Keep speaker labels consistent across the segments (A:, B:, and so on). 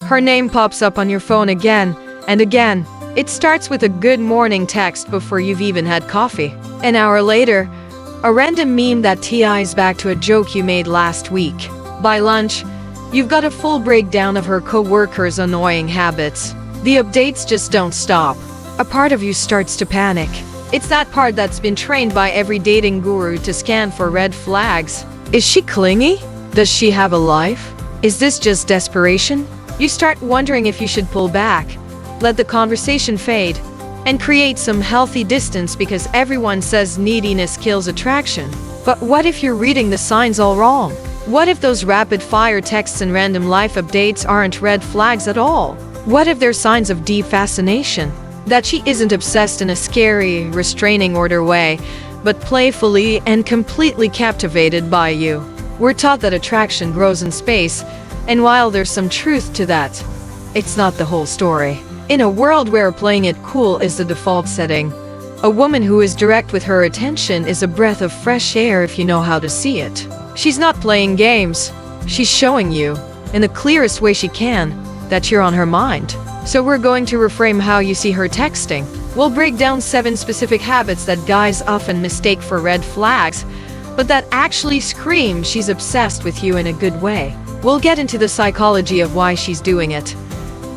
A: Her name pops up on your phone again and again. It starts with a good morning text before you've even had coffee. An hour later, a random meme that ties back to a joke you made last week. By lunch, you've got a full breakdown of her co-workers' annoying habits. The updates just don't stop. A part of you starts to panic. It's that part that's been trained by every dating guru to scan for red flags. Is she clingy? Does she have a life? Is this just desperation? You start wondering if you should pull back, let the conversation fade, and create some healthy distance because everyone says neediness kills attraction. But what if you're reading the signs all wrong? What if those rapid-fire texts and random life updates aren't red flags at all? What if they're signs of deep fascination? That she isn't obsessed in a scary, restraining order way, but playfully and completely captivated by you. We're taught that attraction grows in space, and while there's some truth to that, it's not the whole story. In a world where playing it cool is the default setting, a woman who is direct with her attention is a breath of fresh air if you know how to see it. She's not playing games. She's showing you, in the clearest way she can, that you're on her mind. So we're going to reframe how you see her texting. We'll break down 7 specific habits that guys often mistake for red flags, but that actually scream she's obsessed with you in a good way. We'll get into the psychology of why she's doing it,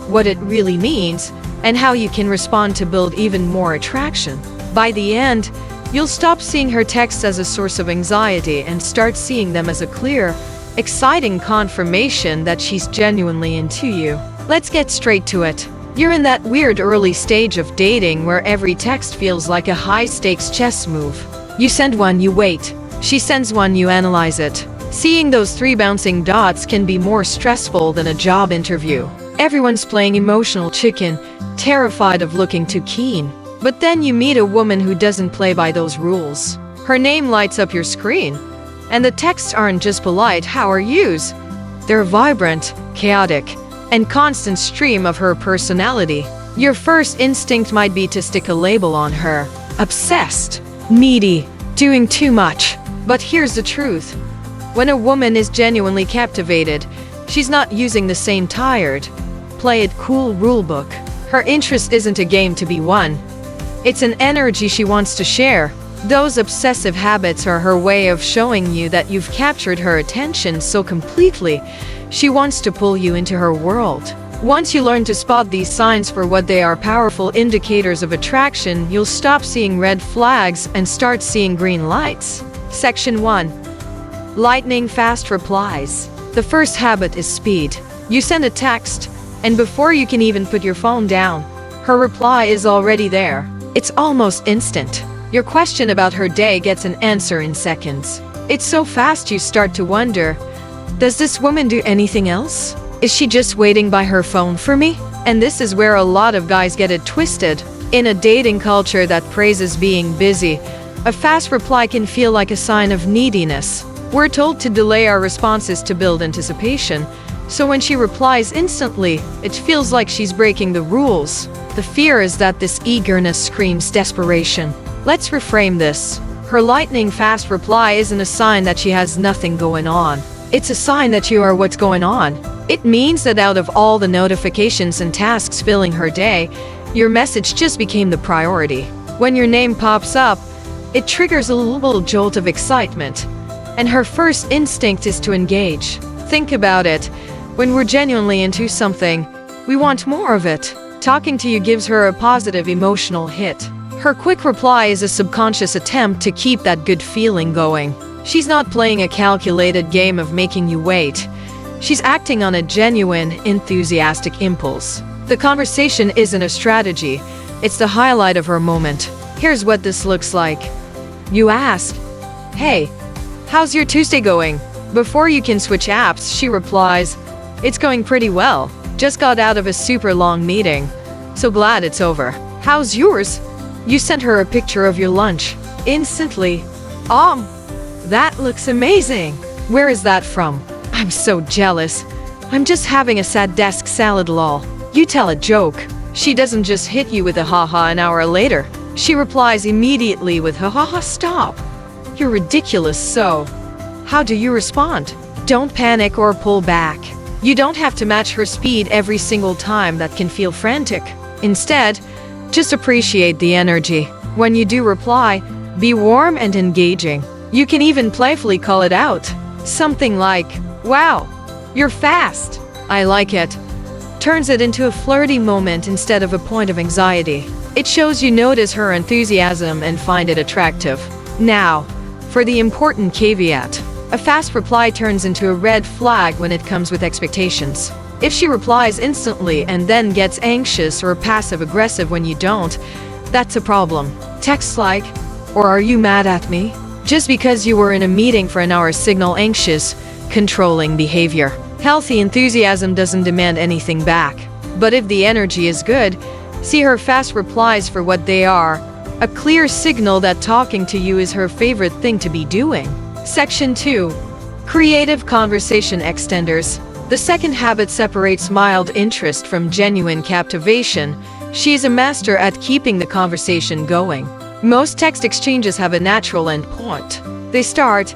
A: what it really means, and how you can respond to build even more attraction. By the end, you'll stop seeing her texts as a source of anxiety and start seeing them as a clear, exciting confirmation that she's genuinely into you. Let's get straight to it. You're in that weird early stage of dating where every text feels like a high-stakes chess move. You send one, you wait. She sends one, you analyze it. Seeing those 3 bouncing dots can be more stressful than a job interview. Everyone's playing emotional chicken, terrified of looking too keen. But then you meet a woman who doesn't play by those rules. Her name lights up your screen, and the texts aren't just polite "how are yous?" They're vibrant, chaotic, and constant stream of her personality. Your first instinct might be to stick a label on her. Obsessed, needy, doing too much. But here's the truth. When a woman is genuinely captivated, she's not using the same tired, play it cool rulebook. Her interest isn't a game to be won. It's an energy she wants to share. Those obsessive habits are her way of showing you that you've captured her attention so completely, she wants to pull you into her world. Once you learn to spot these signs for what they are, powerful indicators of attraction, you'll stop seeing red flags and start seeing green lights. Section 1. Lightning-fast replies. The first habit is speed. You send a text, and before you can even put your phone down, her reply is already there. It's almost instant. Your question about her day gets an answer in seconds. It's so fast you start to wonder, does this woman do anything else? Is she just waiting by her phone for me? And this is where a lot of guys get it twisted. In a dating culture that praises being busy, a fast reply can feel like a sign of neediness. We're told to delay our responses to build anticipation, so when she replies instantly, it feels like she's breaking the rules. The fear is that this eagerness screams desperation. Let's reframe this. Her lightning-fast reply isn't a sign that she has nothing going on. It's a sign that you are what's going on. It means that out of all the notifications and tasks filling her day, your message just became the priority. When your name pops up, it triggers a little jolt of excitement, and her first instinct is to engage. Think about it. When we're genuinely into something, we want more of it. Talking to you gives her a positive emotional hit. Her quick reply is a subconscious attempt to keep that good feeling going. She's not playing a calculated game of making you wait. She's acting on a genuine, enthusiastic impulse. The conversation isn't a strategy, it's the highlight of her moment. Here's what this looks like. You ask, "Hey, how's your Tuesday going?" Before you can switch apps, she replies, "It's going pretty well. Just got out of a super long meeting. So glad it's over. How's yours?" You send her a picture of your lunch. Instantly, that looks amazing. Where is that from? I'm so jealous. I'm just having a sad desk salad lol. You tell a joke. She doesn't just hit you with a haha an hour later. She replies immediately with haha stop. You're ridiculous. So how do you respond? Don't panic or pull back. You don't have to match her speed every single time. That can feel frantic. Instead, just appreciate the energy. When you do reply, be warm and engaging. You can even playfully call it out. Something like, "Wow, you're fast. I like it." Turns it into a flirty moment instead of a point of anxiety. It shows you notice her enthusiasm and find it attractive. Now, for the important caveat. A fast reply turns into a red flag when it comes with expectations. If she replies instantly and then gets anxious or passive-aggressive when you don't, that's a problem. Texts like, "Or are you mad at me?" just because you were in a meeting for an hour signal anxious, controlling behavior. Healthy enthusiasm doesn't demand anything back. But if the energy is good, see her fast replies for what they are, a clear signal that talking to you is her favorite thing to be doing. Section 2. Creative conversation extenders. The second habit separates mild interest from genuine captivation. She is a master at keeping the conversation going. Most text exchanges have a natural end point. They start,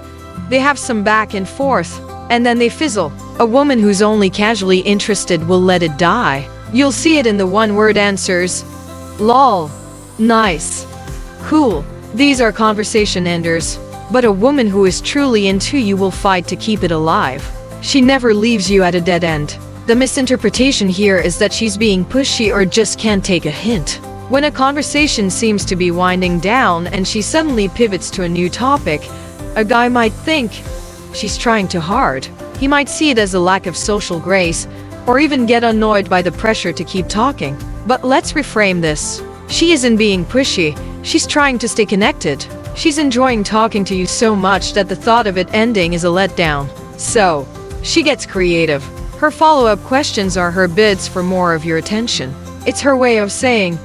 A: they have some back and forth, and then they fizzle. A woman who's only casually interested will let it die. You'll see it in the one-word answers. Lol. Nice. Cool. These are conversation enders. But a woman who is truly into you will fight to keep it alive. She never leaves you at a dead end. The misinterpretation here is that she's being pushy or just can't take a hint. When a conversation seems to be winding down and she suddenly pivots to a new topic, a guy might think she's trying too hard. He might see it as a lack of social grace, or even get annoyed by the pressure to keep talking. But let's reframe this. She isn't being pushy, she's trying to stay connected. She's enjoying talking to you so much that the thought of it ending is a letdown. So, she gets creative. Her follow-up questions are her bids for more of your attention. It's her way of saying,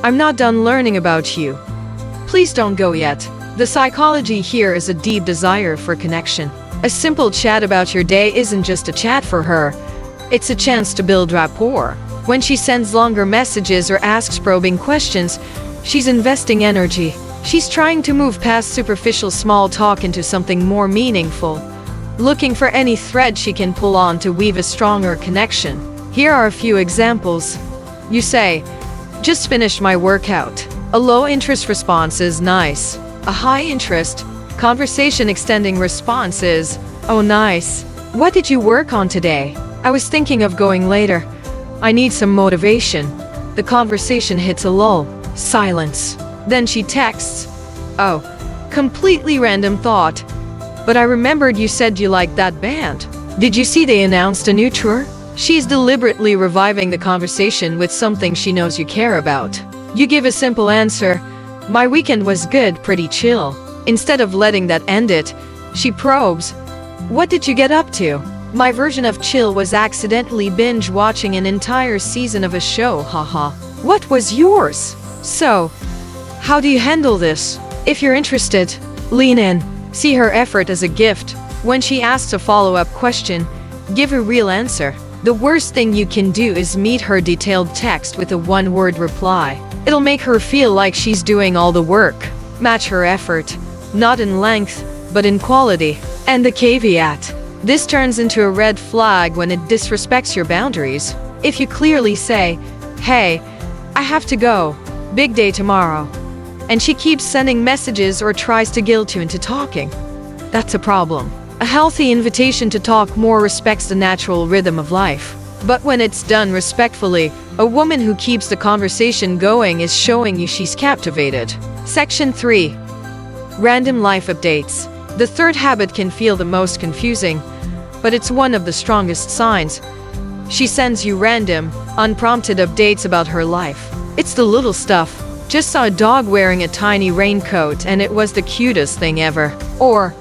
A: "I'm not done learning about you. Please don't go yet." The psychology here is a deep desire for connection. A simple chat about your day isn't just a chat for her. It's a chance to build rapport. When she sends longer messages or asks probing questions, she's investing energy. She's trying to move past superficial small talk into something more meaningful, looking for any thread she can pull on to weave a stronger connection. Here are a few examples. You say, "Just finished my workout." A low-interest response is "Nice." A high-interest, conversation-extending response is, "Oh, nice. What did you work on today? I was thinking of going later. I need some motivation." The conversation hits a lull. Silence. Then she texts, "Oh, completely random thought. But I remembered you said you liked that band. Did you see they announced a new tour?" She's deliberately reviving the conversation with something she knows you care about. You give a simple answer, "My weekend was good, pretty chill." Instead of letting that end it, she probes, "What did you get up to?" "My version of chill was accidentally binge watching an entire season of a show, haha." "What was yours?" "So, how do you handle this?" If you're interested, lean in. See her effort as a gift. When she asks a follow-up question, give a real answer. The worst thing you can do is meet her detailed text with a one-word reply. It'll make her feel like she's doing all the work. Match her effort, not in length, but in quality. And the caveat. This turns into a red flag when it disrespects your boundaries. If you clearly say, "Hey, I have to go. Big day tomorrow," and she keeps sending messages or tries to guilt you into talking, that's a problem. A healthy invitation to talk more respects the natural rhythm of life. But when it's done respectfully, a woman who keeps the conversation going is showing you she's captivated. Section 3. Random life updates. The third habit can feel the most confusing, but it's one of the strongest signs. She sends you random, unprompted updates about her life. It's the little stuff. "Just saw a dog wearing a tiny raincoat and it was the cutest thing ever." Or,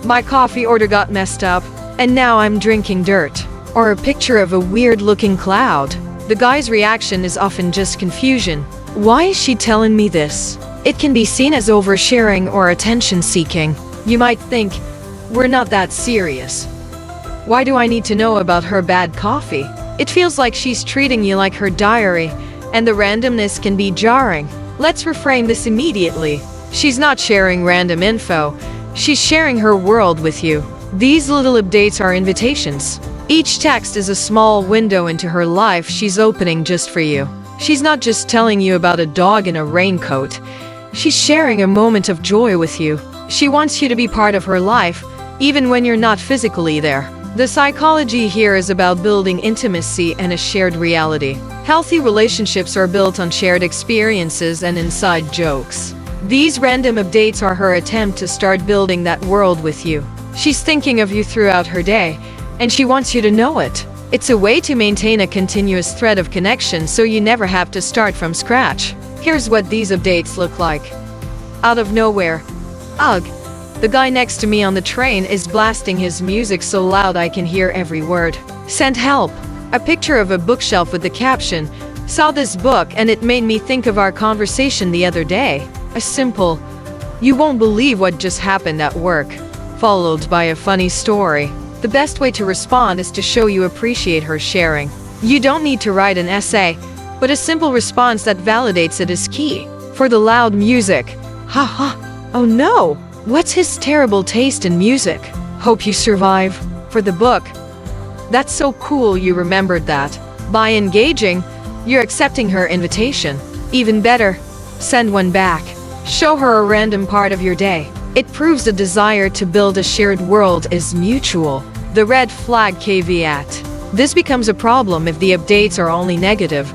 A: "My coffee order got messed up and now I'm drinking dirt." Or a picture of a weird-looking cloud. The guy's reaction is often just confusion. Why is she telling me this? It can be seen as oversharing or attention-seeking. You might think, we're not that serious. Why do I need to know about her bad coffee? It feels like she's treating you like her diary, and the randomness can be jarring. Let's reframe this immediately. She's not sharing random info. She's sharing her world with you. These little updates are invitations. Each text is a small window into her life she's opening just for you. She's not just telling you about a dog in a raincoat. She's sharing a moment of joy with you. She wants you to be part of her life, even when you're not physically there. The psychology here is about building intimacy and a shared reality. Healthy relationships are built on shared experiences and inside jokes. These random updates are her attempt to start building that world with you. She's thinking of you throughout her day, and she wants you to know it. It's a way to maintain a continuous thread of connection so you never have to start from scratch. Here's what these updates look like. Out of nowhere. Ugh. The guy next to me on the train is blasting his music so loud I can hear every word. Sent help. A picture of a bookshelf with the caption, "Saw this book and it made me think of our conversation the other day." A simple, "You won't believe what just happened at work," followed by a funny story. The best way to respond is to show you appreciate her sharing. You don't need to write an essay, but a simple response that validates it is key. For the loud music. Haha. Oh no. What's his terrible taste in music? Hope you survive. For the book. That's so cool you remembered that. By engaging, you're accepting her invitation. Even better, send one back. Show her a random part of your day. It proves the desire to build a shared world is mutual. The red flag caveat. This becomes a problem if the updates are only negative,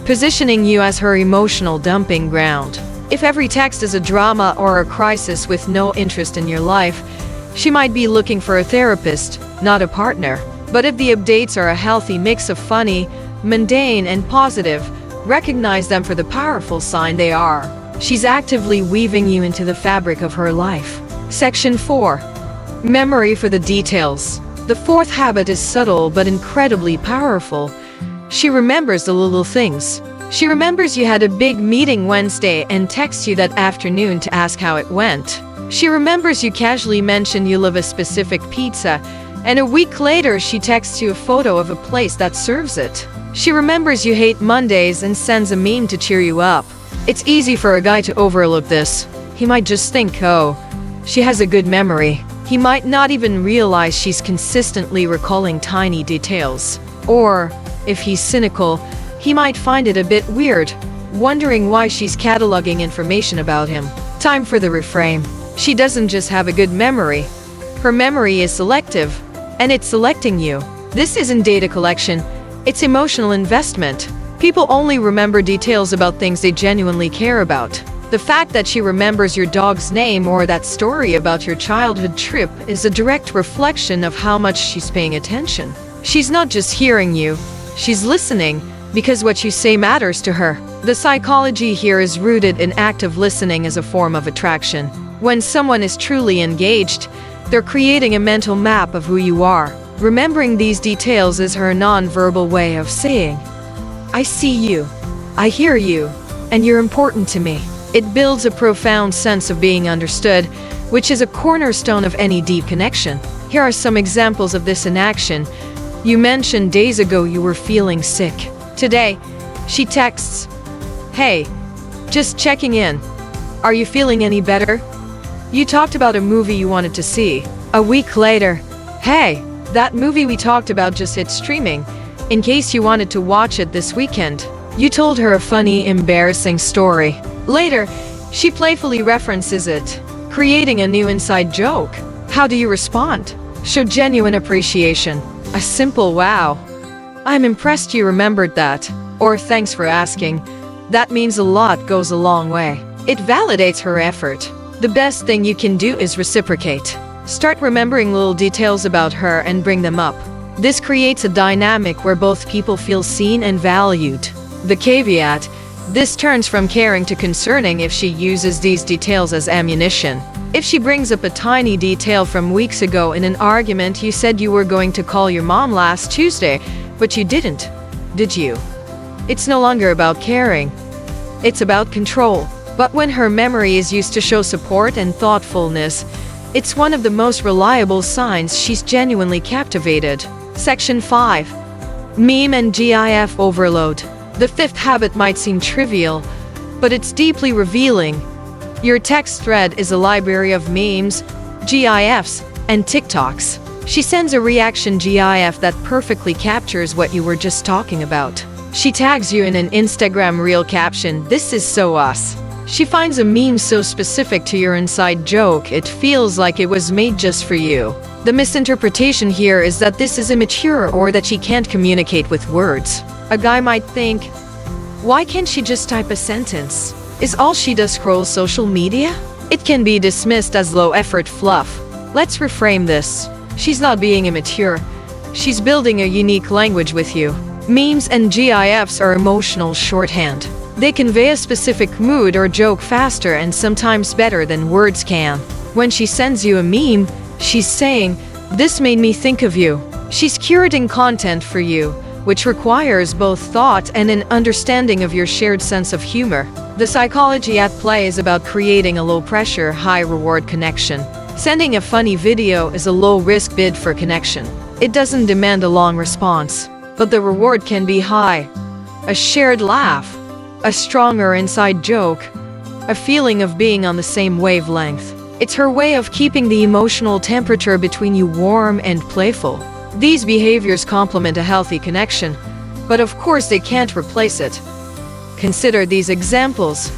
A: positioning you as her emotional dumping ground. If every text is a drama or a crisis with no interest in your life, she might be looking for a therapist, not a partner. But if the updates are a healthy mix of funny, mundane, and positive, recognize them for the powerful sign they are. She's actively weaving you into the fabric of her life. Section 4. Memory for the details. The fourth habit is subtle but incredibly powerful. She remembers the little things. She remembers you had a big meeting Wednesday and texts you that afternoon to ask how it went. She remembers you casually mentioned you love a specific pizza, and a week later she texts you a photo of a place that serves it. She remembers you hate Mondays and sends a meme to cheer you up. It's easy for a guy to overlook this. He might just think, oh, she has a good memory. He might not even realize she's consistently recalling tiny details. Or, if he's cynical, he might find it a bit weird, wondering why she's cataloging information about him. Time for the reframe. She doesn't just have a good memory. Her memory is selective, and it's selecting you. This isn't data collection, it's emotional investment. People only remember details about things they genuinely care about. The fact that she remembers your dog's name or that story about your childhood trip is a direct reflection of how much she's paying attention. She's not just hearing you, she's listening, because what you say matters to her. The psychology here is rooted in active listening as a form of attraction. When someone is truly engaged, they're creating a mental map of who you are. Remembering these details is her non-verbal way of saying, "I see you, I hear you, and you're important to me." It builds a profound sense of being understood, which is a cornerstone of any deep connection. Here are some examples of this in action. You mentioned days ago you were feeling sick. Today, she texts, "Hey, just checking in. Are you feeling any better? You talked about a movie you wanted to see." A week later, "Hey, that movie we talked about just hit streaming. In case you wanted to watch it this weekend." You told her a funny, embarrassing story. Later, she playfully references it, creating a new inside joke. How do you respond? Show genuine appreciation. A simple "wow, I'm impressed you remembered that," or "thanks for asking. That means a lot" goes a long way. It validates her effort. The best thing you can do is reciprocate. Start remembering little details about her and bring them up. This creates a dynamic where both people feel seen and valued. The caveat: this turns from caring to concerning if she uses these details as ammunition. If she brings up a tiny detail from weeks ago in an argument, you said you were going to call your mom last Tuesday, but you didn't, did you? It's no longer about caring. It's about control. But when her memory is used to show support and thoughtfulness, it's one of the most reliable signs she's genuinely captivated. Section 5. Meme and GIF overload. The fifth habit might seem trivial, but it's deeply revealing. Your text thread is a library of memes, GIFs, and TikToks. She sends a reaction GIF that perfectly captures what you were just talking about. She tags you in an Instagram reel caption, "This is so us." She finds a meme so specific to your inside joke, it feels like it was made just for you. The misinterpretation here is that this is immature or that she can't communicate with words. A guy might think, why can't she just type a sentence? Is all she does scroll social media? It can be dismissed as low-effort fluff. Let's reframe this. She's not being immature. She's building a unique language with you. Memes and GIFs are emotional shorthand. They convey a specific mood or joke faster and sometimes better than words can. When she sends you a meme, she's saying, "This made me think of you." She's curating content for you, which requires both thought and an understanding of your shared sense of humor. The psychology at play is about creating a low-pressure, high-reward connection. Sending a funny video is a low-risk bid for connection. It doesn't demand a long response, but the reward can be high. A shared laugh, a stronger inside joke, a feeling of being on the same wavelength. It's her way of keeping the emotional temperature between you warm and playful. These behaviors complement a healthy connection, but of course they can't replace it. Consider these examples.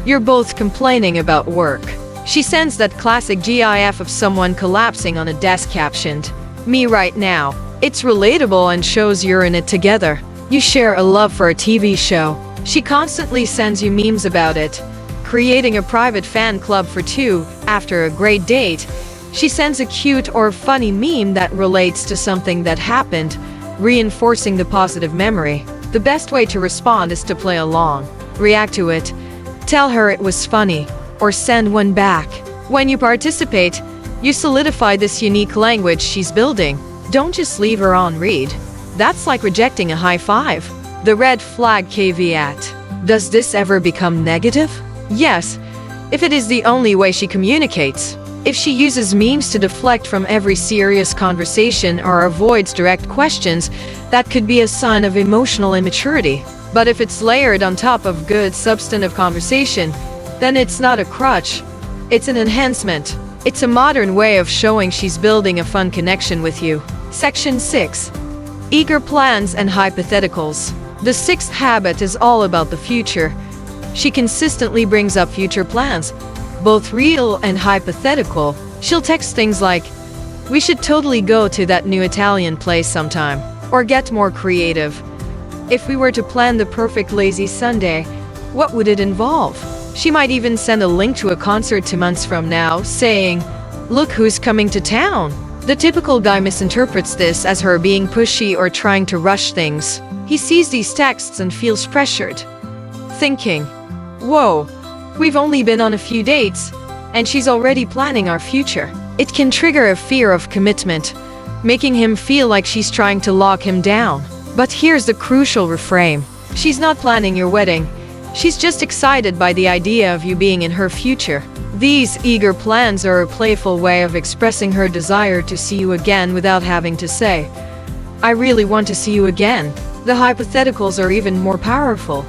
A: You're both complaining about work. She sends that classic GIF of someone collapsing on a desk captioned, "Me right now." It's relatable and shows you're in it together. You share a love for a TV show. She constantly sends you memes about it, creating a private fan club for two. After a great date, she sends a cute or funny meme that relates to something that happened, reinforcing the positive memory. The best way to respond is to play along. React to it, tell her it was funny, or send one back. When you participate, you solidify this unique language she's building. Don't just leave her on read. That's like rejecting a high five. The red flag caveat. Does this ever become negative? Yes, if it is the only way she communicates. If she uses memes to deflect from every serious conversation or avoids direct questions, that could be a sign of emotional immaturity. But if it's layered on top of good, substantive conversation, then it's not a crutch. It's an enhancement. It's a modern way of showing she's building a fun connection with you. Section 6. Eager plans and hypotheticals. The sixth habit is all about the future. She consistently brings up future plans, both real and hypothetical. She'll text things like, "We should totally go to that new Italian place sometime," or get more creative. "If we were to plan the perfect lazy Sunday, what would it involve?" She might even send a link to a concert 2 months from now, saying, "Look who's coming to town." The typical guy misinterprets this as her being pushy or trying to rush things. He sees these texts and feels pressured, thinking, "Whoa, we've only been on a few dates, and she's already planning our future." It can trigger a fear of commitment, making him feel like she's trying to lock him down. But here's the crucial reframe. She's not planning your wedding. She's just excited by the idea of you being in her future. These eager plans are a playful way of expressing her desire to see you again without having to say, "I really want to see you again." The hypotheticals are even more powerful.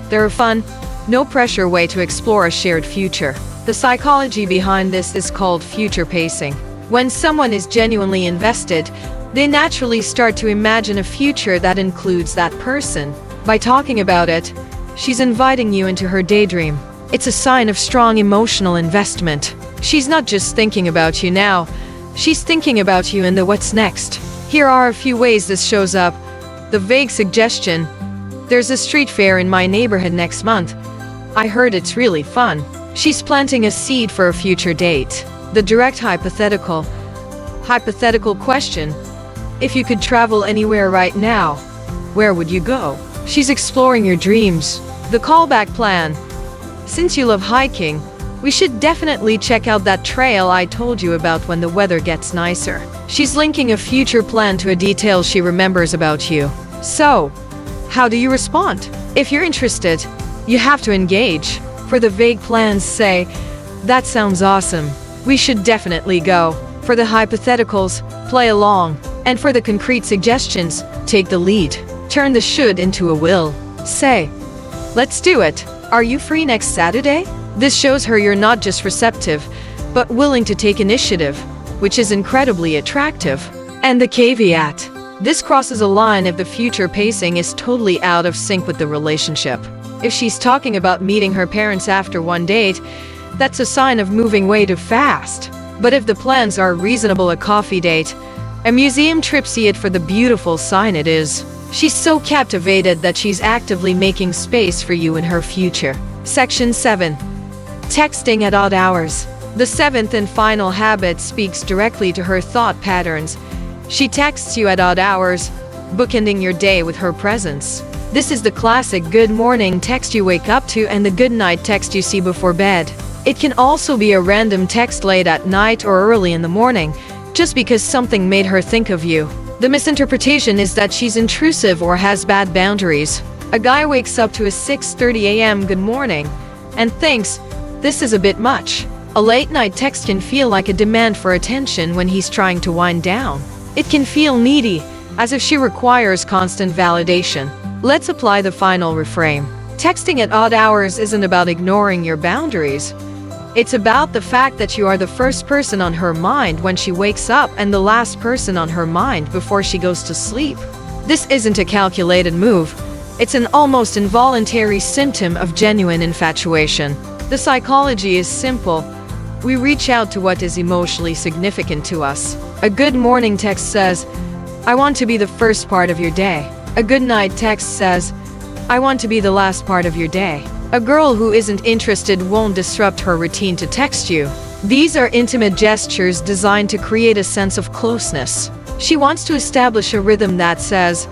A: They're a fun, no-pressure way to explore a shared future. The psychology behind this is called future pacing. When someone is genuinely invested, they naturally start to imagine a future that includes that person. By talking about it, she's inviting you into her daydream. It's a sign of strong emotional investment. She's not just thinking about you now, she's thinking about you in the what's next. Here are a few ways this shows up. The vague suggestion, "There's a street fair in my neighborhood next month. I heard it's really fun." She's planting a seed for a future date. The direct hypothetical question, "If you could travel anywhere right now, where would you go?" She's exploring your dreams. The callback plan, "Since you love hiking, we should definitely check out that trail I told you about when the weather gets nicer." She's linking a future plan to a detail she remembers about you. So, how do you respond? If you're interested, you have to engage. For the vague plans, say, "That sounds awesome. We should definitely go." For the hypotheticals, play along. And for the concrete suggestions, take the lead. Turn the should into a will. Say, "Let's do it. Are you free next Saturday?" This shows her you're not just receptive, but willing to take initiative. which is incredibly attractive. And the caveat: this crosses a line if the future pacing is totally out of sync with the relationship. If she's talking about meeting her parents after one date, that's a sign of moving way too fast. But if the plans are reasonable, a coffee date, a museum trip, see it for the beautiful sign it is. She's so captivated that she's actively making space for you in her future. Section 7. Texting at odd hours. The seventh and final habit speaks directly to her thought patterns. She texts you at odd hours, bookending your day with her presence. This is the classic good morning text you wake up to and the good night text you see before bed. It can also be a random text late at night or early in the morning, just because something made her think of you. The misinterpretation is that she's intrusive or has bad boundaries. A guy wakes up to a 6:30 a.m. good morning and thinks, this is a bit much. A late night text can feel like a demand for attention when he's trying to wind down. It can feel needy, as if she requires constant validation. Let's apply the final reframe. Texting at odd hours isn't about ignoring your boundaries. It's about the fact that you are the first person on her mind when she wakes up and the last person on her mind before she goes to sleep. This isn't a calculated move. It's an almost involuntary symptom of genuine infatuation. The psychology is simple. We reach out to what is emotionally significant to us. A good morning text says, I want to be the first part of your day. A good night text says, I want to be the last part of your day. A girl who isn't interested won't disrupt her routine to text you. These are intimate gestures designed to create a sense of closeness. She wants to establish a rhythm that says,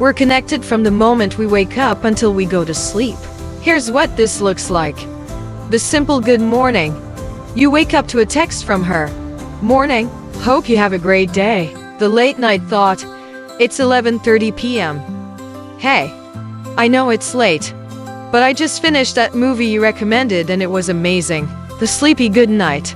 A: we're connected from the moment we wake up until we go to sleep. Here's what this looks like. The simple good morning. You wake up to a text from her. Morning, hope you have a great day. The late night thought, it's 11:30 p.m. Hey, I know it's late, but I just finished that movie you recommended and it was amazing. The sleepy good night.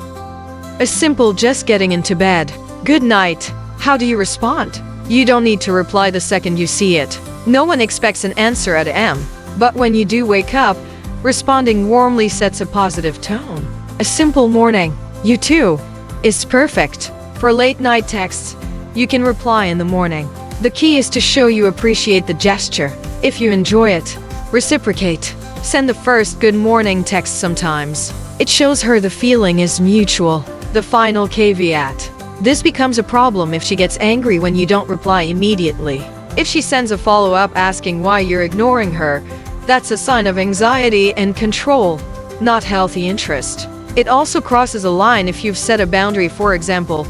A: A simple just getting into bed. Good night. How do you respond? You don't need to reply the second you see it. No one expects an answer at M. But when you do wake up, responding warmly sets a positive tone. A simple morning, you too, is perfect. For late night texts, you can reply in the morning. The key is to show you appreciate the gesture. If you enjoy it, reciprocate. Send the first good morning text sometimes. It shows her the feeling is mutual. The final caveat. This becomes a problem if she gets angry when you don't reply immediately. If she sends a follow-up asking why you're ignoring her, that's a sign of anxiety and control, not healthy interest. It also crosses a line if you've set a boundary. For example,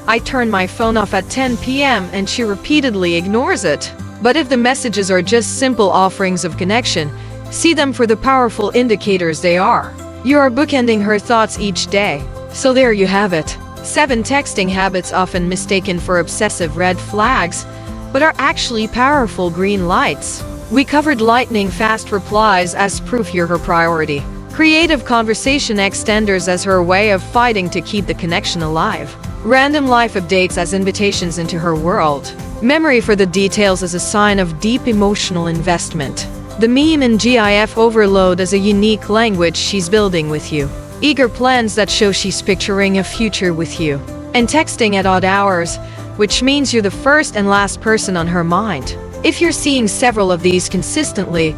A: I turn my phone off at 10 p.m. and she repeatedly ignores it. But if the messages are just simple offerings of connection, see them for the powerful indicators they are. You are bookending her thoughts each day. So there you have it. 7 texting habits often mistaken for obsessive red flags, but are actually powerful green lights. We covered lightning fast replies as proof you're her priority. Creative conversation extenders as her way of fighting to keep the connection alive. Random life updates as invitations into her world. Memory for the details as a sign of deep emotional investment. The meme and GIF overload as a unique language she's building with you. Eager plans that show she's picturing a future with you. And texting at odd hours, which means you're the first and last person on her mind. If you're seeing several of these consistently,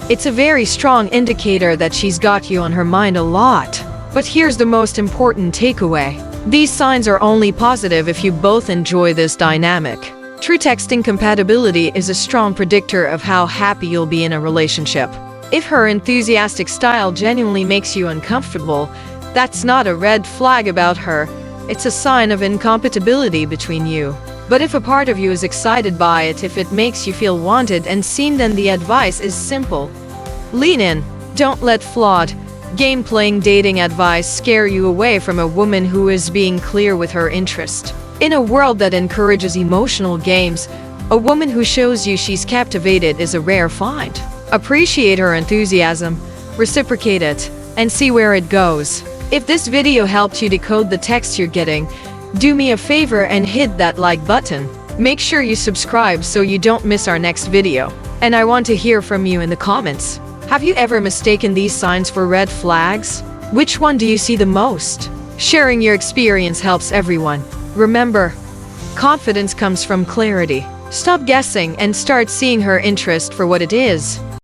A: it's a very strong indicator that she's got you on her mind a lot. But here's the most important takeaway. These signs are only positive if you both enjoy this dynamic. True texting compatibility is a strong predictor of how happy you'll be in a relationship. If her enthusiastic style genuinely makes you uncomfortable, that's not a red flag about her. It's a sign of incompatibility between you. But if a part of you is excited by it, if it makes you feel wanted and seen, then the advice is simple. Lean in. Don't let flawed, game-playing dating advice scare you away from a woman who is being clear with her interest. In a world that encourages emotional games, a woman who shows you she's captivated is a rare find. Appreciate her enthusiasm, reciprocate it, and see where it goes. If this video helped you decode the text you're getting, do me a favor and hit that like button. Make sure you subscribe so you don't miss our next video. And I want to hear from you in the comments. Have you ever mistaken these signs for red flags? Which one do you see the most? Sharing your experience helps everyone. Remember, confidence comes from clarity. Stop guessing and start seeing her interest for what it is.